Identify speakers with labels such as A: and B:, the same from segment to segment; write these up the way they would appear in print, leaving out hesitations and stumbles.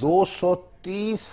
A: 230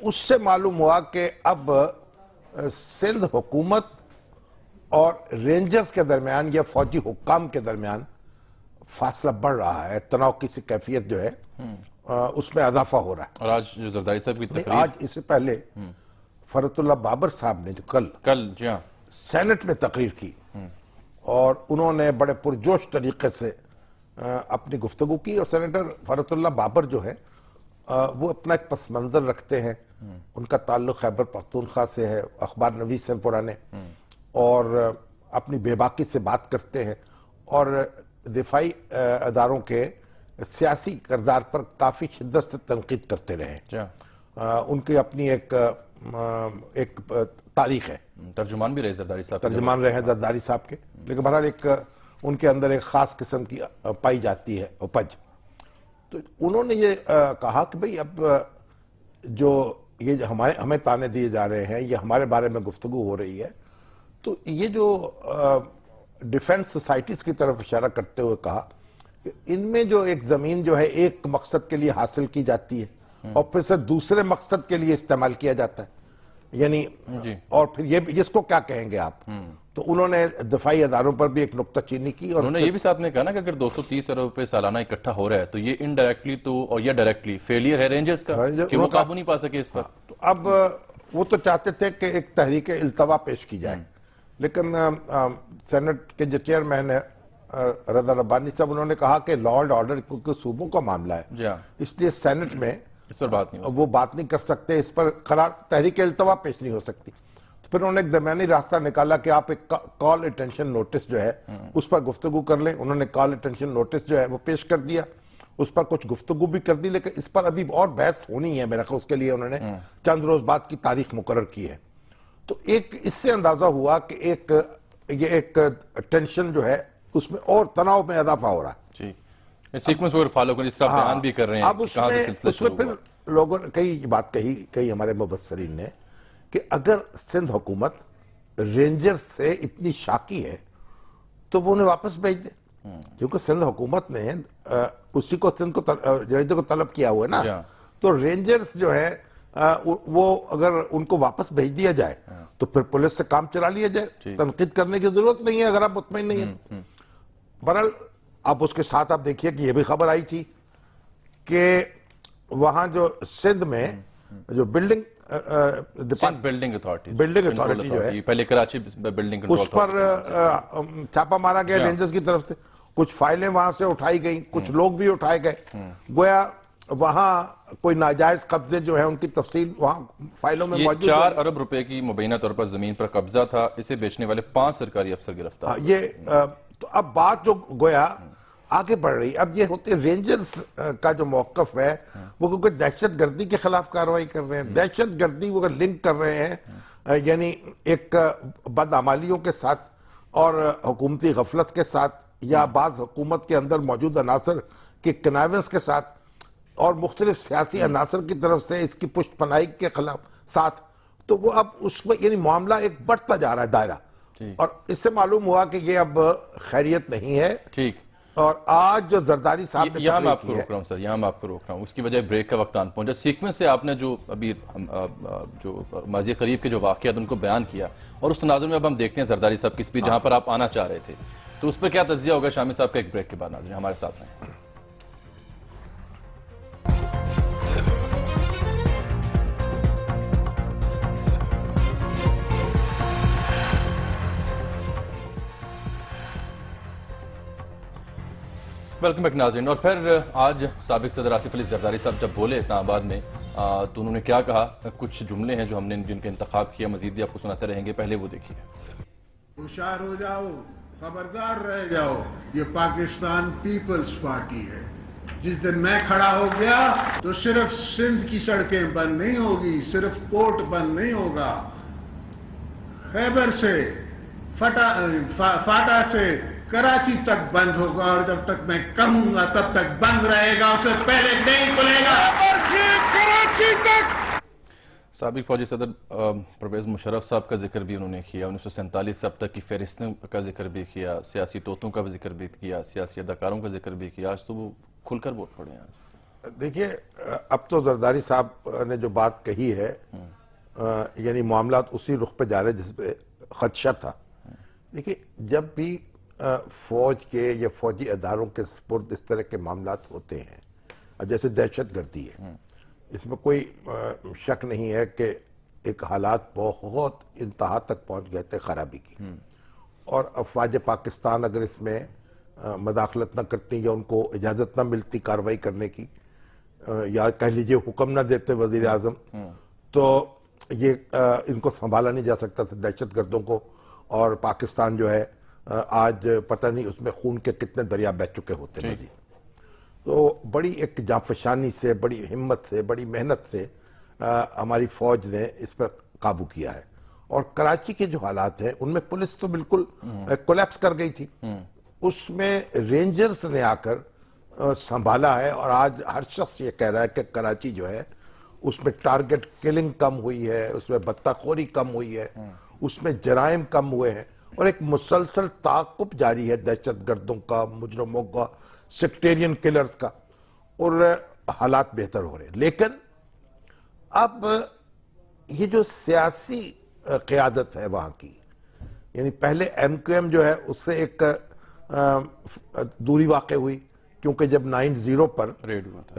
A: اس سے معلوم ہوا کہ اب سندھ حکومت اور رینجرز کے درمیان یا فوجی حکام کے درمیان فاصلہ بڑھ رہا ہے، تناؤ کی سی کیفیت جو ہے اس میں اضافہ ہو رہا ہے۔
B: اور آج جو زرداری صاحب کی تقریر،
A: آج اس سے پہلے فرت اللہ بابر صاحب نے جو کل
B: جی ہاں
A: سینٹ میں تقریر کی اور انہوں نے بڑے پرجوش طریقے سے اپنی گفتگو کی، اور سینیٹر فرت اللہ بابر جو ہے وہ اپنا ایک پس منظر رکھتے ہیں، ان کا تعلق خیبر پختونخوا سے ہے، اخبار نویس سے پرانے، اور اپنی بے باکی سے بات کرتے ہیں اور دفاعی اداروں کے سیاسی کردار پر کافی شدت سے تنقید کرتے رہے۔ ان کی اپنی ایک تاریخ ہے،
B: ترجمان بھی رہے زرداری صاحب،
A: ترجمان رہے ہیں زرداری صاحب کے، لیکن بہرحال ایک ان کے اندر ایک خاص قسم کی پائی جاتی ہے اپج۔ تو انہوں نے یہ کہا کہ بھئی اب جو یہ ہمیں تانے دیے جا رہے ہیں، یہ ہمارے بارے میں گفتگو ہو رہی ہے، تو یہ جو ڈیفنس سوسائٹیز کی طرف اشارہ کرتے ہوئے کہا کہ ان میں جو ایک زمین جو ہے ایک مقصد کے لیے حاصل کی جاتی ہے اور پھر سے دوسرے مقصد کے لیے استعمال کیا جاتا ہے، یعنی اور پھر یہ اس کو کیا کہیں گے آپ؟ تو انہوں نے دفاعی اداروں پر بھی ایک نکتہ چینی کی، اور
B: انہوں نے یہ بھی ساتھ میں کہا نا کہ اگر 230 ارب روپے سالانہ اکٹھا ہو رہا ہے تو یہ انڈائریکٹلی تو اور یا ڈائریکٹلی فیلئر ہے رینجرز کا کہ وہ قابو نہیں پا سکے اس پر۔
A: تو اب وہ تو چاہتے تھے کہ ایک تحریک التوا پیش کی جائے، لیکن سینٹ کے جو چیئرمین ہے رضا ربانی صاحب، انہوں نے کہا کہ لا اینڈ آرڈر کیونکہ صوبوں کا معاملہ ہے، اس لیے سینٹ میں
B: اس پر بات نہیں
A: وہ بات نہیں کر سکتے، اس پر قرار تحریک التوا پیش نہیں ہو سکتی۔ تو پھر انہوں نے ایک درمیانی راستہ نکالا کہ آپ ایک کال اٹینشن نوٹس جو ہے اس پر گفتگو کر لیں۔ انہوں نے کال اٹینشن نوٹس جو ہے وہ پیش کر دیا، اس پر کچھ گفتگو بھی کر دی، لیکن اس پر ابھی اور بحث ہونی ہے میرا خیال، اس کے لیے انہوں نے چند روز بعد کی تاریخ مقرر کی ہے۔ تو ایک اس سے اندازہ ہوا کہ یہ ایک ٹینشن جو ہے اس میں اور تناؤ میں اضافہ ہو رہا ہے۔
B: جی، سیکوینس وغیرہ فالو کریں، اس طرح بیان بھی کر رہے ہیں
A: اب
B: کہ کہاں سے سلسلہ
A: اس میں
B: شروع
A: پھر
B: ہوا۔
A: لوگوں نے کئی بات کہی ہمارے مبصرین نے کہ اگر سندھ حکومت رینجر سے اتنی شاکی ہے تو وہ انہیں واپس بھیج دے، کیونکہ سندھ حکومت نے اسی کو سندھ کو جریدے کو طلب کیا ہوا ہے نا، تو رینجرز جو ہے وہ اگر ان کو واپس بھیج دیا جائے تو پھر پولیس سے کام چلا لیا جائے، تنقید کرنے کی ضرورت نہیں ہے اگر آپ مطمئن نہیں ہیں۔ بہرحال اب اس کے ساتھ آپ دیکھیے کہ یہ بھی خبر آئی تھی کہ وہاں جو سندھ میں جو بلڈنگ اتھارٹی جو ہے،
B: پہلے کراچی بلڈنگ کنٹرول
A: اس پر چھاپا مارا گیا رینجرز کی طرف سے، کچھ فائلیں وہاں سے اٹھائی گئیں، کچھ لوگ بھی اٹھائے گئے، گویا وہاں کوئی ناجائز قبضے جو ہے ان کی تفصیل وہاں فائلوں میں موجود ہے۔
B: 4 ارب روپے کی مبینہ طور پر زمین پر قبضہ تھا، اسے بیچنے والے 5 سرکاری افسر گرفتار۔
A: تو اب بات جو گویا آگے بڑھ رہی، اب یہ ہوتے رینجرز کا جو موقف ہے وہ کیونکہ دہشت گردی کے خلاف کارروائی کر رہے ہیں، دہشت گردی وہ لنک کر رہے ہیں یعنی ایک بدعمالیوں کے ساتھ اور حکومتی غفلت کے ساتھ یا بعض حکومت کے اندر موجود عناصر کی کنائیونس کے ساتھ اور مختلف سیاسی عناصر کی طرف سے اس کی پشت پناہی کے خلاف ساتھ، تو وہ اب اس میں یعنی معاملہ ایک بڑھتا جا رہا ہے دائرہ، اور اس سے معلوم ہوا کہ یہ اب خیریت نہیں ہے۔
B: ٹھیک،
A: اور آج جو زرداری صاحب نے
B: یہاں میں آپ
A: تقریر
B: کو
A: کی ہے،
B: روک رہا ہوں سر، یہاں میں آپ کو روک رہا ہوں، اس کی وجہ بریک کا وقت آن پہنچا۔ سیکوینس سے آپ نے جو ابھی جو ماضی قریب کے جو واقعات ان کو بیان کیا، اور اس تناظر میں اب ہم دیکھتے ہیں زرداری صاحب کی سپیچ جہاں پر آپ آنا چاہ رہے تھے، تو اس پر کیا تجزیہ ہوگا شامی صاحب کا؟ ایک بریک کے بعد ناظرین ہمارے ساتھ رہیں۔ ویلکم بیک ناظرین۔ اور پھر آج سابق صدر آصف علی زرداری صاحب جب بولے اسلام آباد میں تو انہوں نے کیا کہا؟ کچھ جملے ہیں جو ہم نے جن کے انتخاب کیا، مزید بھی آپ کو سناتے رہیں گے، پہلے وہ دیکھیے۔
C: ہوشیار ہو جاؤ، خبردار رہ جاؤ، یہ پاکستان پیپلز پارٹی ہے۔ جس دن میں کھڑا ہو گیا تو صرف سندھ کی سڑکیں بند نہیں ہوگی، صرف پورٹ بند نہیں ہوگا، خیبر سے فاٹا سے کراچی تک بند ہوگا، اور جب تک میں کہوں گا تب تک بند رہے گا، اس سے پہلے نہیں کھلے گا۔ کراچی تک۔
B: سابق فوجی صدر پرویز مشرف صاحب کا ذکر بھی انہوں نے کیا، 1947 سے اب تک کی فہرستوں کا ذکر بھی کیا، سیاسی طوطوں کا بھی ذکر بھی کیا، سیاسی اداکاروں کا ذکر بھی کیا۔ آج تو وہ کھل کر ووٹ پڑے ہیں۔
A: دیکھیے اب تو زرداری صاحب نے جو بات کہی ہے یعنی معاملات اسی رخ پہ جا رہے جس پہ خدشہ تھا. دیکھیے جب بھی فوج کے یا فوجی اداروں کے سپرد اس طرح کے معاملات ہوتے ہیں جیسے دہشت گردی ہے, اس میں کوئی شک نہیں ہے کہ ایک حالات بہت انتہا تک پہنچ گئے تھے خرابی کی, اور افواج پاکستان اگر اس میں مداخلت نہ کرتی یا ان کو اجازت نہ ملتی کارروائی کرنے کی یا کہہ لیجئے حکم نہ دیتے وزیر اعظم, تو یہ ان کو سنبھالا نہیں جا سکتا تھا دہشت گردوں کو. اور پاکستان جو ہے آج پتہ نہیں اس میں خون کے کتنے دریا بہہ چکے ہوتے ہیں. تو بڑی ایک جانفشانی سے, بڑی ہمت سے, بڑی محنت سے ہماری فوج نے اس پر قابو کیا ہے. اور کراچی کے جو حالات ہیں ان میں پولیس تو بالکل کولیپس کر گئی تھی, اس میں رینجرز نے آ کر سنبھالا ہے. اور آج ہر شخص یہ کہہ رہا ہے کہ کراچی جو ہے اس میں ٹارگٹ کلنگ کم ہوئی ہے, اس میں بطہ خوری کم ہوئی ہے, اس میں جرائم کم ہوئے ہیں, اور ایک مسلسل تعاقب جاری ہے دہشت گردوں کا, مجرموں کا, سیکٹیرین کلرز کا, اور حالات بہتر ہو رہے ہیں. لیکن اب یہ جو سیاسی قیادت ہے وہاں کی, یعنی پہلے ایم کیو ایم جو ہے اس سے ایک دوری واقع ہوئی, کیونکہ جب 9/0 پر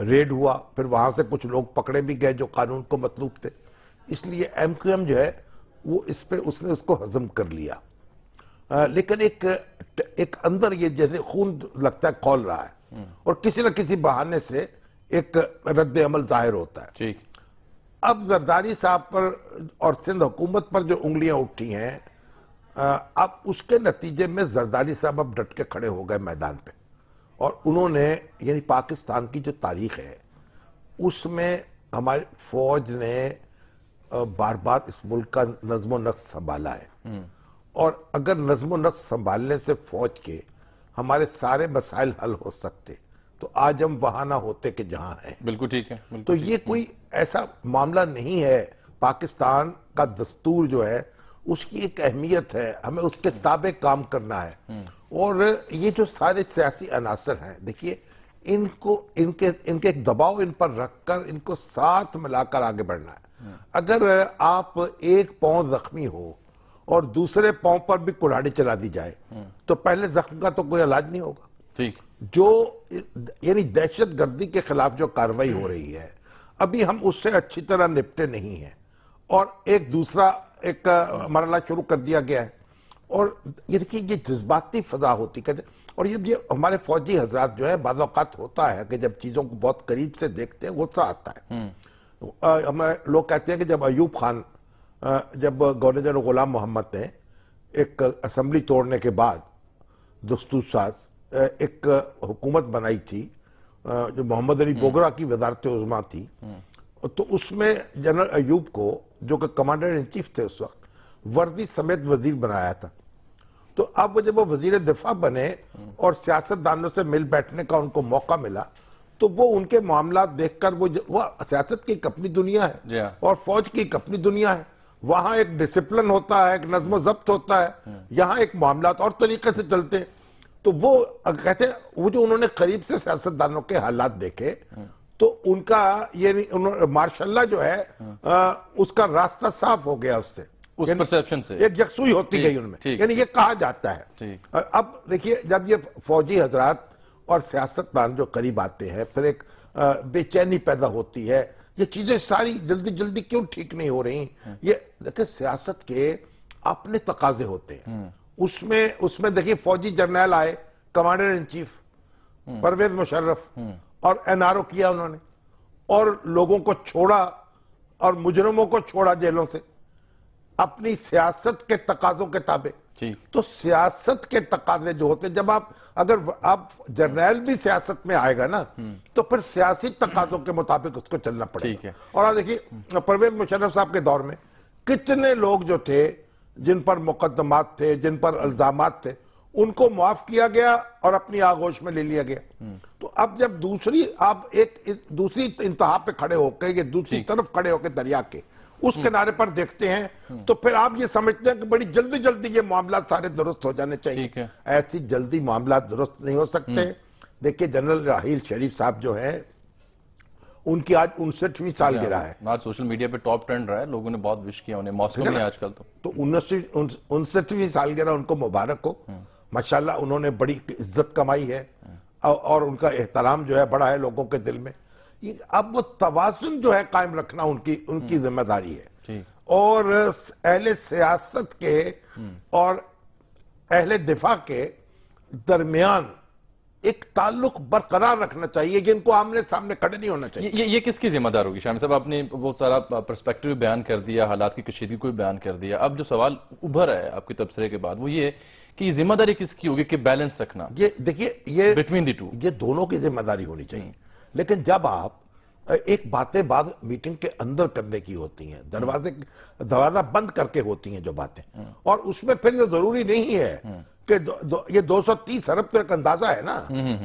A: ریڈ ہوا پھر وہاں سے کچھ لوگ پکڑے بھی گئے جو قانون کو مطلوب تھے, اس لیے ایم کیو ایم جو ہے وہ اس نے اس کو ہضم کر لیا. لیکن ایک اندر یہ جیسے خون لگتا ہے کھول رہا ہے, اور کسی نہ کسی بہانے سے ایک رد عمل ظاہر ہوتا ہے. اب زرداری صاحب پر اور سندھ حکومت پر جو انگلیاں اٹھی ہیں, اب اس کے نتیجے میں زرداری صاحب اب ڈٹ کے کھڑے ہو گئے میدان پہ, اور انہوں نے یعنی پاکستان کی جو تاریخ ہے اس میں ہماری فوج نے بار بار اس ملک کا نظم و نسق سنبھالا ہے, اور اگر نظم و نسق سنبھالنے سے فوج کے ہمارے سارے مسائل حل ہو سکتے تو آج ہم وہاں نہ ہوتے کہ جہاں ہیں.
B: بالکل ٹھیک ہے.
A: تو یہ کوئی ایسا معاملہ نہیں ہے, پاکستان کا دستور جو ہے اس کی ایک اہمیت ہے, ہمیں اس کے تابع کام کرنا ہے. اور یہ جو سارے سیاسی عناصر ہیں, دیکھیے ان کے ایک دباؤ ان پر رکھ کر ان کو ساتھ ملا کر آگے بڑھنا ہے. اگر آپ ایک پاؤں زخمی ہو اور دوسرے پاؤں پر بھی کلہاڑی چلا دی جائے تو پہلے زخم کا تو کوئی علاج نہیں ہوگا. جو یعنی دہشت گردی کے خلاف جو کارروائی ہو رہی ہے ابھی ہم اس سے اچھی طرح نپٹے نہیں ہیں, اور ایک دوسرا ایک مرحلہ شروع کر دیا گیا ہے. اور یہ دیکھیے یہ جذباتی فضا ہوتی ہے, اور یہ ہمارے فوجی حضرات جو ہے بعض اوقات ہوتا ہے کہ جب چیزوں کو بہت قریب سے دیکھتے ہیں غصہ آتا ہے. ہمیں لوگ کہتے ہیں کہ جب ایوب خان, جب گورنر جنرل غلام محمد نے ایک اسمبلی توڑنے کے بعد دستور ساز ایک حکومت بنائی تھی جو محمد علی بوگرا کی وزارت عظمیٰ تھی, تو اس میں جنرل ایوب کو جو کہ کمانڈر ان چیف تھے اس وقت وردی سمیت وزیر بنایا تھا. تو اب جب وہ وزیر دفاع بنے اور سیاست دانوں سے مل بیٹھنے کا ان کو موقع ملا تو وہ ان کے معاملات دیکھ کر وہ سیاست کی ایک اپنی دنیا ہے اور فوج کی ایک اپنی دنیا ہے. وہاں ایک ڈسپلن ہوتا ہے, ایک نظم و ضبط ہوتا ہے, یہاں ایک معاملات اور طریقے سے چلتے ہیں. تو وہ کہتے ہیں وہ جو انہوں نے قریب سے سیاست دانوں کے حالات دیکھے تو ان کا یعنی ماشاء اللہ جو ہے اس کا راستہ صاف ہو گیا, اس سے
B: اس پرسیپشن سے ایک
A: یکسوئی ہوتی گئی ان میں. یعنی یہ کہا جاتا ہے. اب دیکھیے جب یہ فوجی حضرات اور سیاست دان جو قریب آتے ہیں پھر ایک بے چینی پیدا ہوتی ہے, یہ چیزیں ساری جلدی جلدی کیوں ٹھیک نہیں ہو رہی. یہ دیکھیں سیاست کے اپنے تقاضے ہوتے ہیں, اس میں دیکھیں فوجی جرنیل آئے, commander in chief Pervez Musharraf, اور NRO کیا انہوں نے, اور لوگوں کو چھوڑا اور مجرموں کو چھوڑا جیلوں سے اپنی سیاست کے تقاضوں کے تابع. تو سیاست کے تقاضے جو ہوتے ہیں, جب اگر آپ جرنیل بھی سیاست میں آئے گا نا تو پھر سیاسی تقاضوں کے مطابق اس کو چلنا پڑے گا. اور آپ دیکھیے پرویز مشرف صاحب کے دور میں کتنے لوگ جو تھے جن پر مقدمات تھے, جن پر الزامات تھے, ان کو معاف کیا گیا اور اپنی آغوش میں لے لیا گیا. تو اب جب آپ ایک دوسری انتہا پہ کھڑے ہو کے, یہ دوسری طرف کھڑے ہو کے دریا کے اس کنارے پر دیکھتے ہیں تو پھر آپ یہ سمجھتے ہیں کہ بڑی جلدی جلدی یہ معاملات سارے درست ہو جانے چاہیے. ایسی جلدی معاملات درست نہیں ہو سکتے. دیکھیں جنرل راحیل شریف صاحب جو ہیں ان کی آج 59ویں سالگرہ ہے.
B: آج سوشل میڈیا پہ ٹاپ ٹرینڈ رہا ہے, لوگوں نے بہت وش کیا انہیں, ماسکو میں آج کل تو
A: 59ویں سالگرہ ان کو مبارک ہو. ماشاءاللہ انہوں نے بڑی عزت کمائی ہے اور ان کا احترام جو ہے بڑا ہے لوگوں کے دل میں. اب وہ توازن جو ہے قائم رکھنا ان کی ذمہ داری ہے, اور اہل سیاست کے اور اہل دفاع کے درمیان ایک تعلق برقرار رکھنا چاہیے کہ ان کو آمنے سامنے کھڑے نہیں ہونا چاہیے.
B: یہ کس کی ذمہ دار ہوگی شامی صاحب؟ آپ نے وہ سارا پرسپیکٹیو بیان کر دیا, حالات کی کشیدگی کو بیان کر دیا. اب جو سوال ابھر ہے آپ کے تبصرے کے بعد وہ یہ کہ یہ ذمہ داری کس کی ہوگی کہ بیلنس رکھنا
A: دیکھیے یہ
B: بٹوین دی ٹو,
A: یہ دونوں کی ذمہ داری ہونی چاہیے. لیکن جب آپ ایک باتیں بعد میٹنگ کے اندر کرنے کی ہوتی ہیں, دروازہ بند کر کے ہوتی ہیں جو باتیں, اور اس میں پھر یہ ضروری نہیں ہے کہ یہ 230 ارب تو ایک اندازہ ہے نا,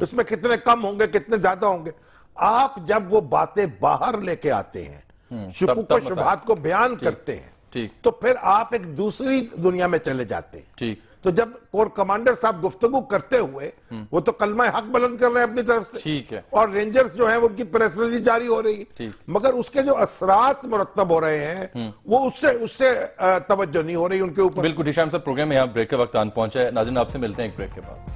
A: اس میں کتنے کم ہوں گے کتنے زیادہ ہوں گے. آپ جب وہ باتیں باہر لے کے آتے ہیں, شکوک و شبہات کو بیان کرتے ہیں, تو پھر آپ ایک دوسری دنیا میں چلے جاتے ہیں. تو جب کور کمانڈر صاحب گفتگو کرتے ہوئے وہ تو کلمہ حق بلند کر رہے ہیں اپنی طرف سے, اور رینجرز جو ہیں وہ ان کی پریس ریلیز جاری ہو رہی ہے, مگر اس کے جو اثرات مرتب ہو رہے ہیں وہ اس سے توجہ نہیں ہو رہی ان کے اوپر.
B: بالکل شامی صاحب, پروگرام میں یہاں بریک کا وقت آن پہنچا ہے. ناظرین آپ سے ملتے ہیں ایک بریک کے بعد.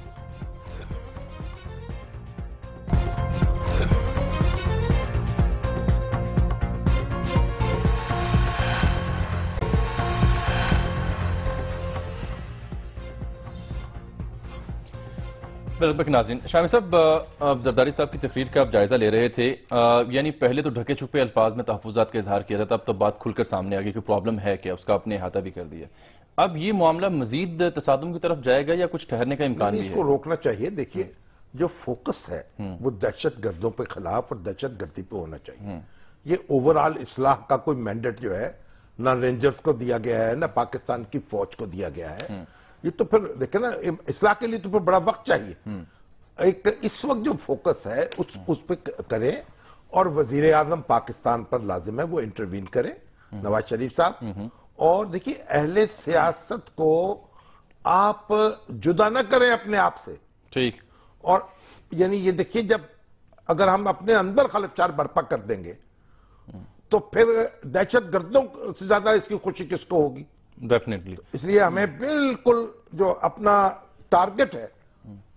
B: ناظرین, شامی صاحب زرداری صاحب کی تقریر کا آپ جائزہ لے رہے تھے. یعنی پہلے تو ڈھکے چھپے الفاظ میں تحفظات کا اظہار کیا تھا, اب تو بات کھل کر سامنے آ گئی کہ پرابلم ہے کیا, اس کا آپ نے احاطہ بھی کر دیا. اب یہ معاملہ مزید تصادم کی طرف جائے گا یا کچھ ٹھہرنے کا امکان بھی ہے؟
A: اس کو روکنا چاہیے. دیکھیے جو فوکس ہے وہ دہشت گردوں پہ خلاف اور دہشت گردی پہ ہونا چاہیے. یہ اوورال اصلاح کا کوئی مینڈیٹ جو ہے نہ رینجرز کو دیا گیا ہے نہ پاکستان کی فوج کو دیا گیا ہے. یہ تو پھر دیکھیں نا, اصلاح کے لیے تو پھر بڑا وقت چاہیے. ایک اس وقت جو فوکس ہے اس پہ کریں, اور وزیر اعظم پاکستان پر لازم ہے وہ انٹروین کرے, نواز شریف صاحب. اور دیکھیے اہل سیاست کو آپ جدا نہ کریں اپنے آپ سے.
B: ٹھیک.
A: اور یعنی یہ دیکھیے جب اگر ہم اپنے اندر خلفشار برپا کر دیں گے تو پھر دہشت گردوں سے زیادہ اس کی خوشی کس کو ہوگی؟
B: ڈیفینیٹلی.
A: اس لیے ہمیں بالکل جو اپنا ٹارگٹ ہے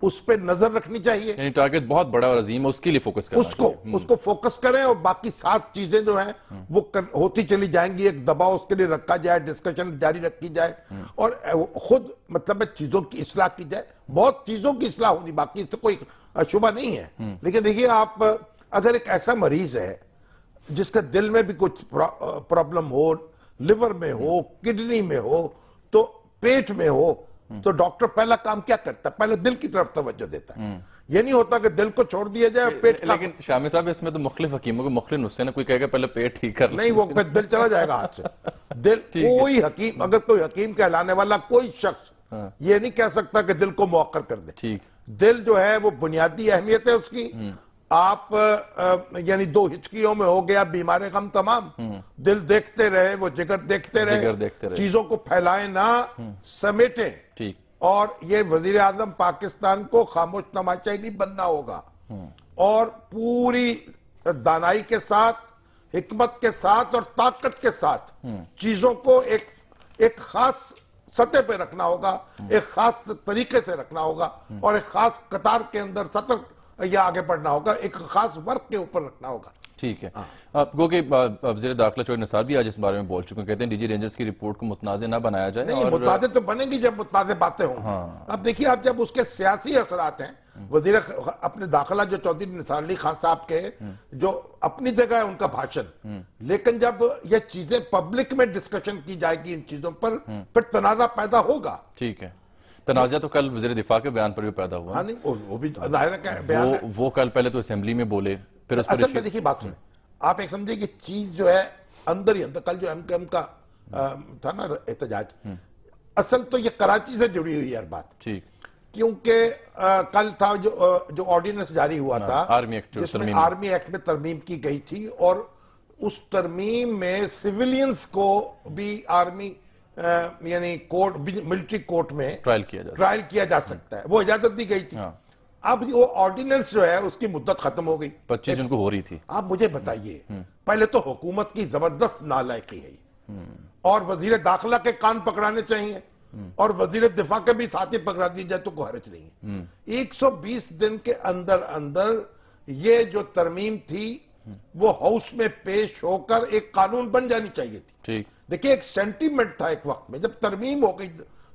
A: اس پہ نظر رکھنی چاہیے.
B: یعنی ٹارگٹ بہت بڑا اور عظیم ہے, اس کے لیے فوکس کرنا چاہیے.
A: اس کو فوکس کریں, اور باقی 7 چیزیں جو ہیں وہ ہوتی چلی جائیں گی. ایک دباؤ اس کے لیے رکھا جائے, ڈسکشن جاری رکھی جائے, اور خود مطلب چیزوں کی اصلاح کی جائے. بہت چیزوں کی اصلاح ہونی باقی, اس سے کوئی شبہ نہیں ہے. لیکن دیکھیے آپ اگر ایک ایسا مریض ہے جس کا دل میں بھی کچھ پرابلم ہو, لیور میں ہو, کڈنی میں ہو, تو پیٹ میں ہو, تو ڈاکٹر پہلا کام کیا کرتا ہے؟ پہلے دل کی طرف توجہ دیتا ہے. یہ نہیں ہوتا کہ دل کو چھوڑ دیا جائے پیٹ کا.
B: لیکن شامی صاحب اس میں تو مختلف حکیموں کو مختلف نسخے, کوئی کہے گا پہلے پیٹ ٹھیک کر
A: نہیں, وہ دل چلا جائے گا ہاتھ سے. دل کوئی حکیم, اگر کوئی حکیم کہلانے والا کوئی شخص یہ نہیں کہہ سکتا کہ دل کو موقر کر دے.
B: ٹھیک.
A: دل جو ہے وہ بنیادی اہمیت ہے اس کی. آپ یعنی 2 ہچکیوں میں ہو گیا بیمار غم تمام. دل دیکھتے رہے, وہ جگر دیکھتے رہے, چیزوں کو پھیلائیں نہ سمیٹیں.
B: ٹھیک.
A: اور یہ وزیر اعظم پاکستان کو خاموش تماشائی نہیں بننا ہوگا, اور پوری دانائی کے ساتھ, حکمت کے ساتھ اور طاقت کے ساتھ چیزوں کو ایک خاص سطح پہ رکھنا ہوگا, ایک خاص طریقے سے رکھنا ہوگا, اور ایک خاص قطار کے اندر سطر یا آگے بڑھنا ہوگا, ایک خاص ورک کے اوپر رکھنا ہوگا.
B: ٹھیک ہے. گو کہ وزیر داخلہ چوہدری نثار بھی آج اس بارے میں بول چکے ہیں, کہتے ہیں ڈی جی رینجرز کی رپورٹ کو متنازع نہ بنایا جائے.
A: نہیں, متنازع تو بنے گی جب متنازع باتیں ہوں. اب دیکھیے آپ جب اس کے سیاسی اثرات ہیں, وزیر اپنے داخلہ جو چودھری نثار علی خان صاحب کے جو اپنی جگہ ہے ان کا بھاشن, لیکن جب یہ چیزیں پبلک میں ڈسکشن کی جائے گی ان چیزوں پر, پھر تنازع پیدا ہوگا.
B: ٹھیک ہے. تنازع تو کل وزیر دفاع کے بیان پر بھی پیدا ہوا.
A: ہاں نہیں, وہ بھی ظاہر ہے بیان ہے.
B: وہ کل پہلے تو اسمبلی میں بولے, پھر اس پر
A: اصل میں دیکھیے بات سنیں, آپ ایک سمجھے کہ چیز جو ہے اندر ہی اندر, کل جو ایم کا تھا نا احتجاج, اصل تو یہ کراچی سے جڑی ہوئی ہے ہر بات.
B: ٹھیک.
A: کیونکہ کل تھا جو آرڈیننس جاری ہوا تھا, جس میں آرمی ایکٹ میں ترمیم کی گئی تھی, اور اس ترمیم میں سیولینز کو بھی آرمی یعنی ملٹری کورٹ میں ٹرائل کیا جا سکتا ہے, وہ اجازت دی گئی تھی. اب وہ آرڈیننس جو ہے اس کی مدت ختم ہو گئی،
B: 25 جن کو ہو رہی تھی.
A: آپ مجھے بتائیے پہلے تو حکومت کی زبردست نالائقی ہے یہ، اور وزیر داخلہ کے کان پکڑانے چاہیے اور وزیر دفاع کے بھی ساتھ ہی پکڑا دی جائے تو کوئی حرج نہیں ہے. 120 دن کے اندر اندر یہ جو ترمیم تھی وہ ہاؤس میں پیش ہو کر ایک قانون بن جانی چاہیے تھی. دیکھیں ایک سینٹیمنٹ تھا ایک وقت میں، جب ترمیم ہو گئی،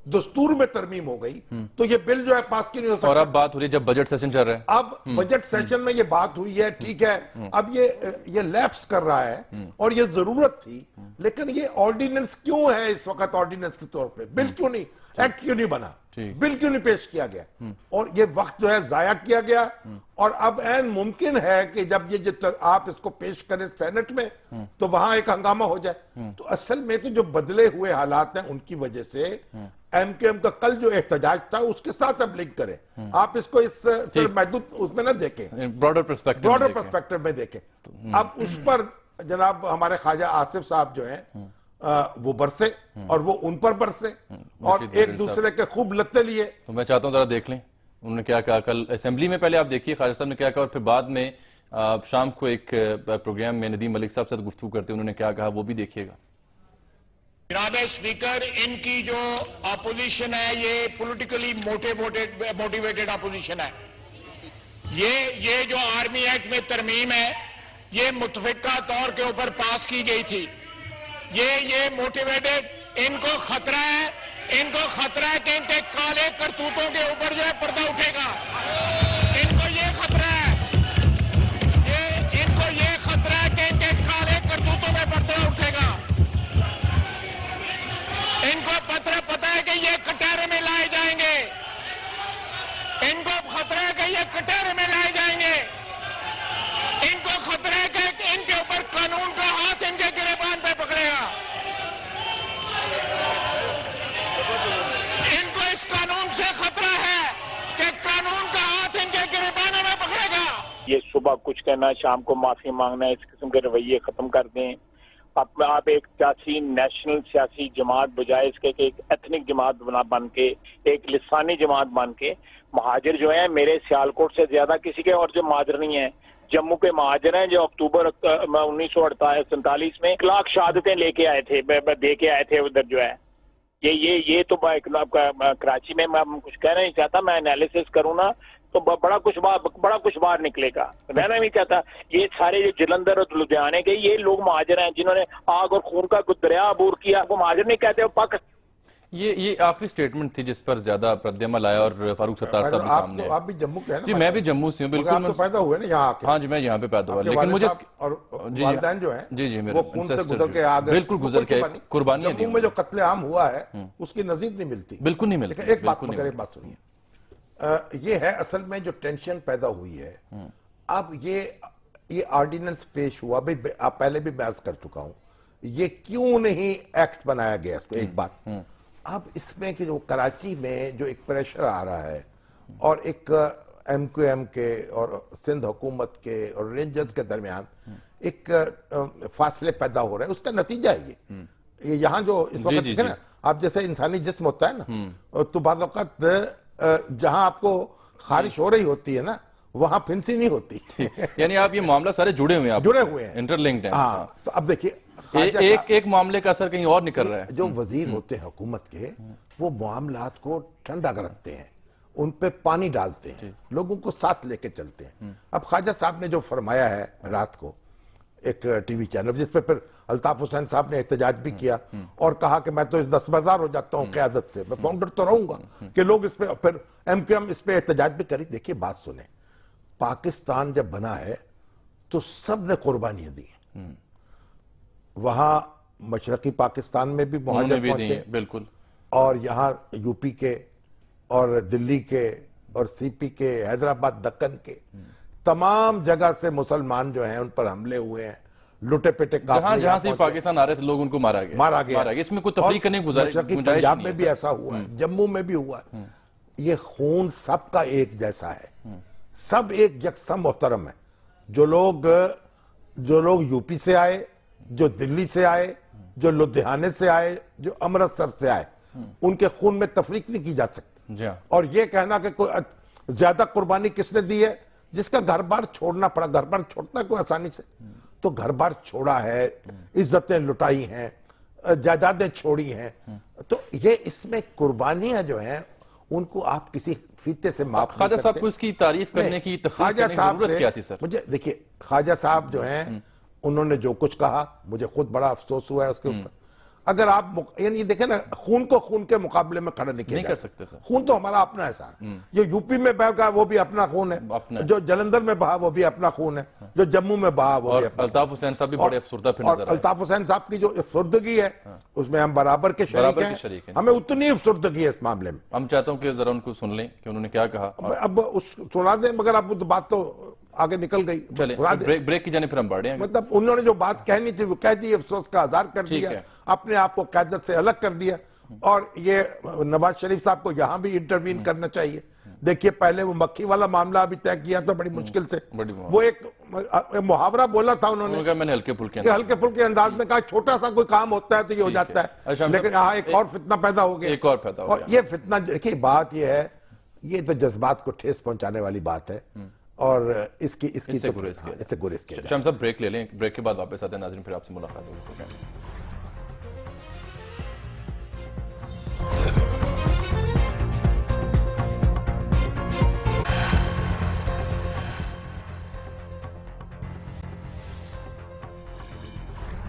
A: دستور میں ترمیم ہو گئی تو یہ بل جو ہے پاس کی نہیں ہو سکتا.
B: اور اب بات ہو رہی ہے جب بجٹ سیشن چل رہا ہے،
A: اب بجٹ سیشن میں یہ بات ہوئی ہے، ٹھیک ہے، اب یہ لیپس کر رہا ہے اور یہ ضرورت تھی، لیکن یہ آرڈیننس کیوں ہے اس وقت آرڈیننس کے طور پہ؟ بل کیوں نہیں، ایکٹ کیوں نہیں بنا، بل کیوں نہیں پیش کیا گیا؟ اور یہ وقت جو ہے ضائع کیا گیا، اور اب عین ممکن ہے کہ جب یہ آپ اس کو پیش کریں سینٹ میں تو وہاں ایک ہنگامہ ہو جائے. تو اصل میں تو جو بدلے ہوئے حالات ہیں ان کی وجہ سے ایم کیو ایم کا کل جو احتجاج تھا اس کے ساتھ اب لنک کریں. آپ اس کو اس محدود اس میں نہ دیکھیں،
B: براڈر
A: پرسپیکٹر میں دیکھیں. اب اس پر جناب ہمارے خواجہ آصف صاحب جو ہیں وہ برسے اور وہ ان پر برسے اور ایک دوسرے کے خوب لتے لیے.
B: تو میں چاہتا ہوں ذرا دیکھ لیں انہوں نے کیا کہا کل اسمبلی میں. پہلے آپ دیکھیے خواجہ صاحب نے کیا کہا، اور پھر بعد میں شام کو ایک پروگرام میں ندیم ملک صاحب سے گفتگو کرتے انہوں نے کیا کہا وہ بھی دیکھیے گا.
D: جناب اسپیکر، ان کی جو اپوزیشن ہے یہ پولیٹیکلی موٹیویٹڈ اپوزیشن ہے. یہ جو آرمی ایکٹ میں ترمیم ہے یہ متفقہ طور کے اوپر پاس کی گئی تھی. یہ موٹیویٹڈ، ان کو خطرہ ہے کہ ان کے کالے کرتوتوں کے اوپر جو ہے پردہ اٹھے گا. ان کو یہ خطرہ ہے کہ ان کے کالے کرتوتوں میں پردہ اٹھے گا. ان کو پتہ ہے کہ یہ کٹہرے میں لائے جائیں گے. ان کو خطرہ ہے کہ یہ کٹہرے میں لائے جائیں گے. ان کو خطرہ ہے کہ ان کے اوپر قانون کا ہاتھ ان کے گریبان پہ پکڑے گا. ان کو اس قانون سے خطرہ ہے کہ قانون کا ہاتھ ان کے گریبانوں میں پکڑے گا. یہ صبح کچھ کہنا، شام کو معافی مانگنا، اس قسم کے رویے ختم کر دیں. آپ ایک سیاسی نیشنل سیاسی جماعت بجائے اس کے کہ ایک ایتھنک جماعت بن کے، ایک لسانی جماعت بن کے، مہاجر جو ہیں میرے سیالکوٹ سے زیادہ کسی کے اور جو مہاجر نہیں ہیں، جموں کے مہاجر ہیں جو اکتوبر 1947 میں 1 لاکھ شہادتیں دے کے آئے تھے ادھر جو ہے. یہ تو کراچی میں کچھ کہنا نہیں چاہتا، میں انالیسس کروں نا تو بڑا کچھ باہر نکلے گا. میں نہیں چاہتا یہ سارے جو جلندر اور لدھیانے کے یہ لوگ مہاجر ہیں جنہوں نے آگ اور خون کا دریا عبور کیا. وہ مہاجر نہیں کہتے، وہ پاکستان.
B: یہ آخری سٹیٹمنٹ تھی جس پر زیادہ رد عمل آیا اور فاروق ستار صاحب کے سامنے.
A: آپ بھی جموں کے ہیں نا؟
B: جی میں بھی جموں سے ہوں. بالکل
A: آپ تو پیدا ہوئے نا یہاں آ کے.
B: ہاں جی میں یہاں پہ پیدا ہوا، لیکن مجھے
A: اور والدین جو ہیں
B: جی
A: وہ خون سے گزر کے آ گئے،
B: بالکل گزر کے قربانیاں دی.
A: جموں میں جو قتل عام ہوا ہے اس کی نظیر نہیں ملتی،
B: بالکل نہیں ملتی.
A: لیکن ایک بات سنیے، یہ ہے اصل میں جو ٹینشن پیدا ہوئی ہے. اب یہ آرڈیننس پیش ہوا، آپ پہلے بھی بحث کر چکا ہوں، یہ کیوں نہیں ایکٹ بنایا گیا اس کو. ایک بات اب اس میں کہ جو کراچی میں جو ایک پریشر آ رہا ہے اور ایک ایم کیو ایم کے اور سندھ حکومت کے اور رینجرز کے درمیان ایک فاصلے پیدا ہو رہے ہیں، اس کا نتیجہ ہے یہ یہاں جو اس وقت دیکھیں نا، آپ جیسے انسانی جسم ہوتا ہے نا تو بعض اوقات جہاں آپ کو خارش ہو رہی ہوتی ہے نا وہاں پھنسی نہیں ہوتی.
B: یعنی آپ یہ معاملہ سارے جڑے ہوئے ہیں، انٹرلنکڈ ہیں.
A: ہاں تو اب دیکھیے
B: ایک معاملے کا اثر کہیں اور نکل رہا ہے.
A: جو وزیر ہوتے ہیں حکومت کے وہ معاملات کو ٹھنڈا رکھتے ہیں، ان پہ پانی ڈالتے ہیں، لوگوں کو ساتھ لے کے چلتے ہیں. اب خواجہ صاحب نے جو فرمایا ہے رات کو ایک ٹی وی چینل جس پہ پھر الطاف حسین صاحب نے احتجاج بھی کیا اور کہا کہ میں تو اس دستبردار ہو جاتا ہوں قیادت سے، میں فاؤنڈر تو رہوں گا کہ لوگ اس پہ پھر ایم کیو ایم اس پہ احتجاج بھی کری. دیکھیے بات سنیں، پاکستان جب بنا ہے تو سب نے قربانیاں دی ہیں. وہاں مشرقی پاکستان میں بھی مہاجر پہنچے،
B: بالکل،
A: اور یہاں یو پی کے اور دلی کے اور سی پی کے، حیدرآباد دکن کے تمام جگہ سے مسلمان جو ہیں ان پر حملے ہوئے ہیں، لٹے پیٹے قافلے
B: جہاں سے پاکستان آ رہے تھے لوگ ان کو مارا گیا. اس میں کوئی تفریق کرنے کی گنجائش نہیں ہے.
A: پنجاب میں بھی ایسا ہوا ہے، جموں میں بھی ہوا ہے. یہ خون سب کا ایک جیسا ہے، سب ایک یکساں محترم ہے. جو لوگ یو پی سے آئے، جو دلی سے آئے، جو لدھیانے سے آئے، جو امرتسر سے آئے، ان کے خون میں تفریق نہیں کی جا سکتی. اور یہ کہنا کہ زیادہ قربانی کس نے دی ہے؟ جس کا گھر بار چھوڑنا پڑا. گھر بار چھوڑنا کوئی آسانی سے؟ تو گھر بار چھوڑا ہے, عزتیں لٹائی ہیں, جائیدادیں چھوڑی ہیں, تو یہ اس میں قربانیاں جو ہیں ان کو آپ کسی فیتے سے معاف نہیں
B: خواجہ
A: سکتے.
B: صاحب کو اس کی تعریف کرنے کی تفصیل کرنے کی ضرورت کیا تھی سر؟
A: مجھے دیکھیے, خواجہ صاحب جو ہیں انہوں نے جو کچھ کہا مجھے خود بڑا افسوس ہوا ہے اس کے اوپر. اگر آپ یعنی دیکھیں نا, خون کو خون کے مقابلے میں کھڑا نہیں کر سکتے سر. خون تو ہمارا اپنا ہے سر. جو یو پی میں بہا وہ بھی اپنا خون ہے, جو جلندر میں بہا وہ بھی اپنا خون ہے, جو جموں میں بہا وہ بھی اپنا.
B: الطاف حسین صاحب بھی بڑے افسردہ پھر نظر آئے.
A: الطاف حسین صاحب کی جو افسردگی ہے اس میں ہم برابر کے شریک ہیں, ہمیں اتنی افسردگی ہے اس معاملے میں.
B: ہم چاہتا ہوں کہ ذرا ان کو سن لیں کہ انہوں نے کیا کہا.
A: اب سنا دیں, مگر اب وہ بات تو آگے نکل گئی.
B: چلیں بریک کی جانب پھر ہم بڑھیں.
A: مطلب انہوں نے جو بات کہنی تھی وہ کہہ دی, افسوس کا اظہار کر دیا, اپنے آپ کو قیادت سے الگ کر دیا. اور یہ نواز شریف صاحب کو یہاں بھی انٹروین کرنا چاہیے. دیکھیے پہلے وہ مکھی والا معاملہ ابھی طے کیا تھا بڑی مشکل سے, وہ ایک محاورہ بولا تھا انہوں نے,
B: میں نے ہلکے
A: پھلکے انداز میں کہا چھوٹا سا کوئی کام ہوتا ہے تو یہ ہو جاتا ہے, لیکن یہاں ایک اور فتنہ پیدا ہو گیا. اور یہ فتنہ, دیکھیے بات یہ ہے, یہ تو جذبات کو ٹھیس پہنچانے والی بات ہے اور اس سے گریز کیا.
B: شام صاحب بریک لے لیں, بریک کے بعد واپس آتے ہیں ناظرین, پھر آپ سے ملاقات ہوگی.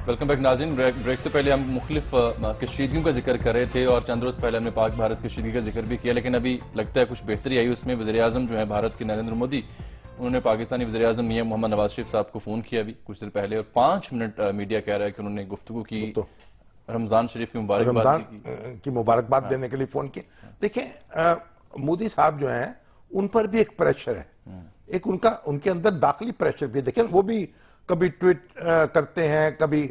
B: ویلکم بیک ناظرین. بریک سے پہلے ہم مختلف کشیدگیوں کا ذکر کر رہے تھے اور چند روز پہلے ہم نے پاک بھارت کشیدگی کا ذکر بھی کیا, لیکن ابھی لگتا ہے کچھ بہتری آئی اس میں. وزیراعظم جو ہے بھارت کے نریندر مودی, انہوں نے پاکستانی وزیراعظم میاں محمد نواز شریف صاحب کو فون کیا ابھی کچھ دیر پہلے, اور 5 منٹ میڈیا کہہ رہا ہے کہ انہوں نے گفتگو کی, رمضان شریف کی
A: مبارکباد دینے کے لیے فون کیا. دیکھیں مودی صاحب جو ہیں ان پر بھی ایک پریشر ہے, ایک ان کے اندر داخلی پریشر بھی ہے. دیکھیں وہ بھی کبھی ٹویٹ کرتے ہیں, کبھی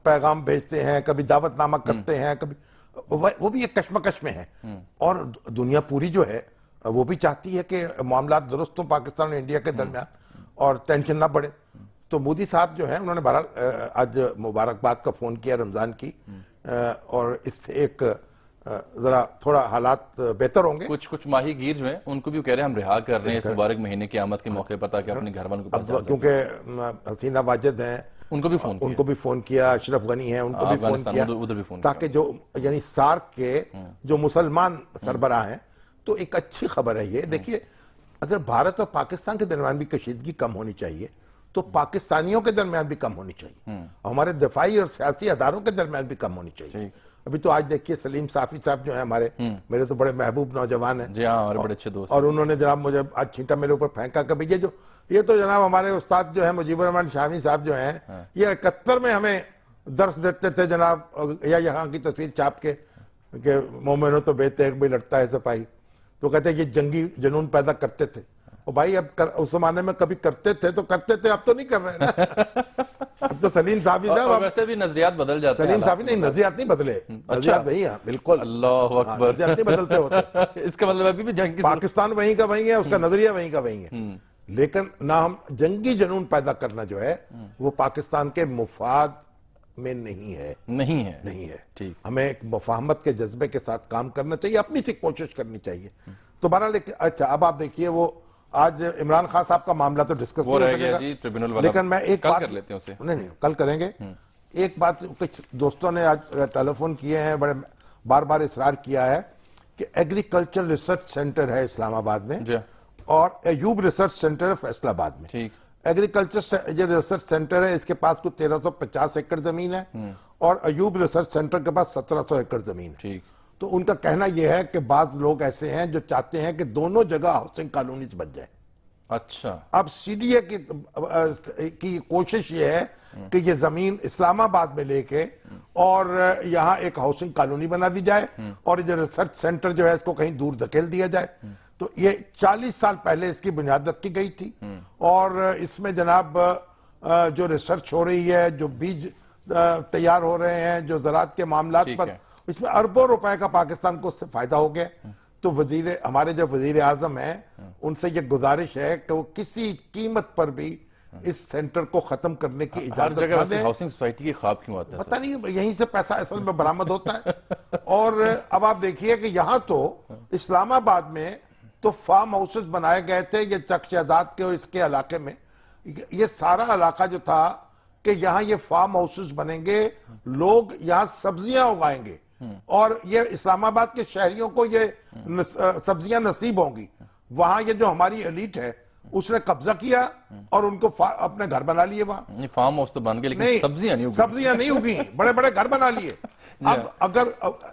A: پیغام بھیجتے ہیں, کبھی دعوت نامہ کرتے ہیں, کبھی وہ بھی ایک کشمکش میں ہے. اور دنیا پوری جو ہے وہ بھی چاہتی ہے کہ معاملات درست ہوں پاکستان اور انڈیا کے درمیان اور ٹینشن نہ بڑھے. تو مودی صاحب جو ہیں انہوں نے بہرحال آج مبارکباد کا فون کیا رمضان کی, اور اس سے ایک ذرا تھوڑا حالات بہتر ہوں گے.
B: کچھ ماہی گیر جو ہیں ان کو بھی کہہ رہے ہیں ہم رہا کر رہے ہیں اس مبارک مہینے کی آمد کے موقع پر تاکہ اپنے گھر والوں کو پاس جا سکیں.
A: کیونکہ حسینہ واجد ہیں ان کو بھی فون کیا, اشرف غنی ہیں ان کو بھی فون کیا, تاکہ جو یعنی سارک کے جو مسلمان سربراہ ہیں, تو ایک اچھی خبر ہے یہ. دیکھیے اگر بھارت اور پاکستان کے درمیان بھی کشیدگی کم ہونی چاہیے تو پاکستانیوں کے درمیان بھی کم ہونی چاہیے, ہمارے دفاعی اور سیاسی اداروں کے درمیان بھی کم ہونی چاہیے. ابھی تو آج دیکھیے سلیم صافی صاحب جو ہیں ہمارے, میرے تو بڑے محبوب نوجوان ہیں,
B: جی ہاں, اور بڑے اچھے دوست,
A: اور انہوں نے جناب مجھے آج چھینٹا میرے اوپر پھینکا. کبھی یہ تو جناب ہمارے استاد جو ہیں مجیب الرحمان شامی صاحب جو ہیں, یہ 71 میں ہمیں درس دیتے تھے جناب, یا یہاں کی تصویر چھاپ کے کہ مومنوں تو بے تیغ بھی لڑتا ہے سپاہی, تو کہتے ہیں یہ جنگی جنون پیدا کرتے تھے. اور بھائی اب اس زمانے میں کبھی کرتے تھے تو کرتے تھے, اب تو نہیں کر رہے نا. اب تو سلیم صافی صاحب,
B: ویسے بھی نظریات بدل جاتے ہیں.
A: سلیم صافی نہیں, نظریات نہیں بدلے, نظریات وہی ہیں بالکل.
B: اللہ اکبر,
A: نظریات نہیں بدلتے ہوتے.
B: اس کا مطلب ابھی بھی جنگ,
A: پاکستان وہیں کا وہیں ہے, اس کا نظریہ وہیں کا وہیں ہے, لیکن نہ ہم جنگی جنون پیدا کرنا جو ہے وہ پاکستان کے مفاد میں نہیں ہے. ہمیں ایک مفاہمت کے جذبے کے ساتھ کام کرنا چاہیے, اپنی سی کوشش کرنی چاہیے. تو بہرحال اچھا اب آپ دیکھیے وہ آج عمران خان صاحب کا معاملہ تو ڈسکس نہیں ہو سکے گا, لیکن میں ایک بات کر لیتے ہیں اسے. نہیں کل کریں گے. ایک بات کچھ دوستوں نے آج ٹیلی فون کیے ہیں, بڑے بار بار اصرار کیا ہے کہ ایگریکلچر ریسرچ سینٹر ہے اسلام آباد میں اور ایوب ریسرچ سینٹر ہے فیصل آباد میں. ایگریکلچر جو ریسرچ سینٹر ہے اس کے پاس کوئی 1350 ایکڑ زمین ہے اور ایوب ریسرچ سینٹر کے پاس 1700 ایکڑ زمین ہے. تو ان کا کہنا یہ ہے کہ بعض لوگ ایسے ہیں جو چاہتے ہیں کہ دونوں جگہ ہاؤسنگ کالونیز بن جائیں.
B: اچھا,
A: اب سی ڈی اے کی کوشش یہ ہے کہ یہ زمین اسلام آباد میں لے کے اور یہاں ایک ہاؤسنگ کالونی بنا دی جائے اور یہ ریسرچ سینٹر جو ہے اس کو کہیں دور دھکیل دیا جائے. تو یہ 40 سال پہلے اس کی بنیاد رکھی گئی تھی اور اس میں جناب جو ریسرچ ہو رہی ہے, جو بیج تیار ہو رہے ہیں, جو زراعت کے معاملات پر, اس میں اربوں روپے کا پاکستان کو اس سے فائدہ ہو گیا. تو ہمارے جو وزیر اعظم ہیں ان سے یہ گزارش ہے کہ وہ کسی قیمت پر بھی اس سینٹر کو ختم کرنے کی اجازت نہ دیں.
B: ہر جگہ ہاؤسنگ سوسائٹی کی خواب کیوں آتا ہے؟
A: پتہ نہیں, یہیں سے پیسہ اصل میں برآمد ہوتا ہے. اور اب آپ دیکھیے کہ یہاں تو اسلام آباد میں تو فارم ہاؤسز بنائے گئے تھے یہ چک شہزاد کے اور اس کے علاقے میں. یہ سارا علاقہ جو تھا کہ یہاں یہ فارم ہاؤسز بنیں گے, لوگ یہاں سبزیاں اگائیں گے اور یہ اسلام آباد کے شہریوں کو یہ سبزیاں نصیب ہوں گی. وہاں یہ جو ہماری ایلیٹ ہے اس نے قبضہ کیا اور ان کو اپنے گھر بنا لیے وہاں.
B: فارم ہاؤس تو بن گئے لیکن
A: سبزیاں نہیں اگی, بڑے بڑے گھر بنا لیے. اب اگر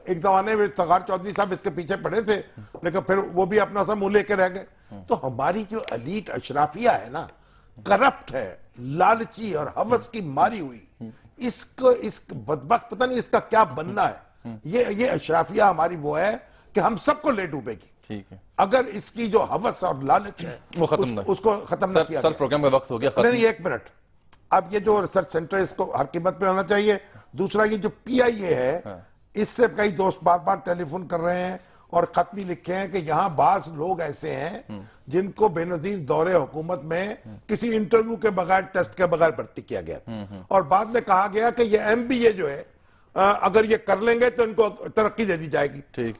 A: ایک زمانے میں سغار چودھری صاحب اس کے پیچھے پڑے تھے لیکن پھر وہ بھی اپنا سا منہ لے کے رہ گئے. تو ہماری جو ایلیٹ اشرافیہ ہے نا, کرپٹ ہے, لالچی اور ہوس کی ماری ہوئی, اس بدبخت پتہ نہیں اس کا کیا بننا ہے. یہ اشرافیہ ہماری وہ ہے کہ ہم سب کو لے ڈوبے گی اگر اس کی جو ہوس اور لالچ ہے اس کو ختم نہ کیا.
B: سر پروگرام کا وقت ہو گیا.
A: نہیں, ایک منٹ. اب یہ جو ریسرچ سینٹر اس کو ہر قیمت پہ ہونا چاہیے. دوسرا یہ جو پی آئی اے ہے, اس سے کئی دوست بار بار ٹیلی فون کر رہے ہیں اور خط بھی لکھے ہیں کہ یہاں بعض لوگ ایسے ہیں جن کو بے نظیر دور حکومت میں کسی انٹرویو کے بغیر, ٹیسٹ کے بغیر بھرتی کیا گیا اور بعد میں کہا گیا کہ یہ ایم بی اے جو ہے اگر یہ کر لیں گے تو ان کو ترقی دے دی جائے گی.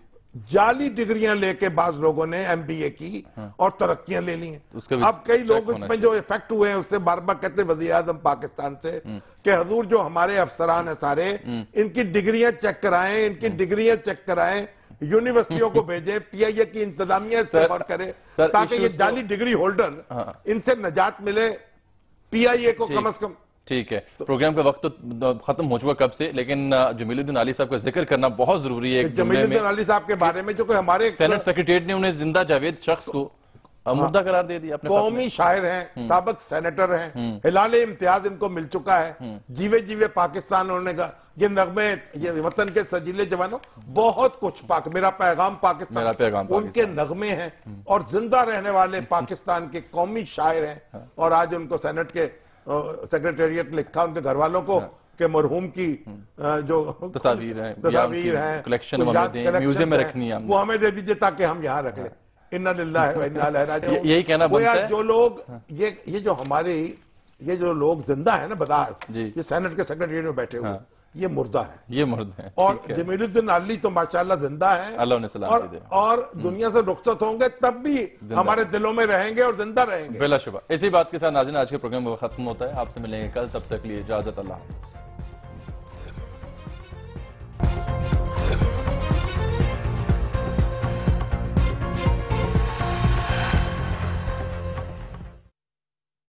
A: جعلی ڈگریاں لے کے بعض لوگوں نے ایم بی اے کی اور ترقیاں لے لی ہیں. اب کئی لوگ اس میں جو افیکٹ ہوئے ہیں اس سے بار بار کہتے ہیں وزیر اعظم پاکستان سے کہ حضور جو ہمارے افسران ہیں سارے, ان کی ڈگریاں چیک کرائیں, ان کی ڈگریاں چیک کرائیں, یونیورسٹیوں کو بھیجیں, پی آئی اے کی انتظامیہ اس پر غور کرے تاکہ یہ جعلی ڈگری ہولڈر ان سے نجات ملے. پی آئی اے کو کم از کم.
B: ٹھیک ہے, پروگرام کا وقت تو ختم ہو چکا کب سے, لیکن جمیل الدین علی صاحب کا ذکر کرنا بہت ضروری ہے.
A: جمیل الدین علی صاحب کے بارے میں جو کہ ہمارے
B: سینٹ سیکریٹریٹ نے انہیں زندہ جاوید شخص کو مردہ قرار دے دیا.
A: قومی شاعر ہیں, سابق سینیٹر ہیں, ہلال امتیاز ان کو مل چکا ہے. جیوے جیوے پاکستان ہونے کا یہ نغمے, یہ وطن کے سجیلے جوانوں, بہت کچھ میرا پیغام پاکستان, ان کے نغمے ہیں اور زندہ رہنے والے پاکستان کے قومی شاعر ہیں. اور آج ان کو سینٹ کے سیکریٹریٹ لکھا ان کے گھر والوں کو کہ مرحوم کی جو
B: تصاویر ہیں, کلیکشن میوزیم میں رکھنی ہے,
A: وہ ہمیں دے دیجئے تاکہ ہم یہاں رکھ لیں. اِنَّا لِلَّهِ وَإِنَّا إِلَيْهِ رَاجِعُونَ.
B: یہی کہنا بنتا ہے.
A: جو لوگ یہ جو ہمارے یہ جو لوگ زندہ ہیں نا بدار, یہ سینٹ کے سیکریٹریٹ میں بیٹھے ہوئے, یہ مردہ ہیں.
B: یہ مرد ہیں.
A: اور جمیل الدین علی تو ماشاءاللہ زندہ ہیں,
B: اللہ انہیں سلامتی دے,
A: اور دنیا سے رخصت ہوں گے تب بھی ہمارے دلوں میں رہیں گے اور زندہ رہیں گے.
B: بلا شبہ. اسی بات کے ساتھ ناظرین آج کے پروگرام ختم ہوتا ہے. آپ سے ملیں گے کل, تب تک لیے اجازت. اللہ.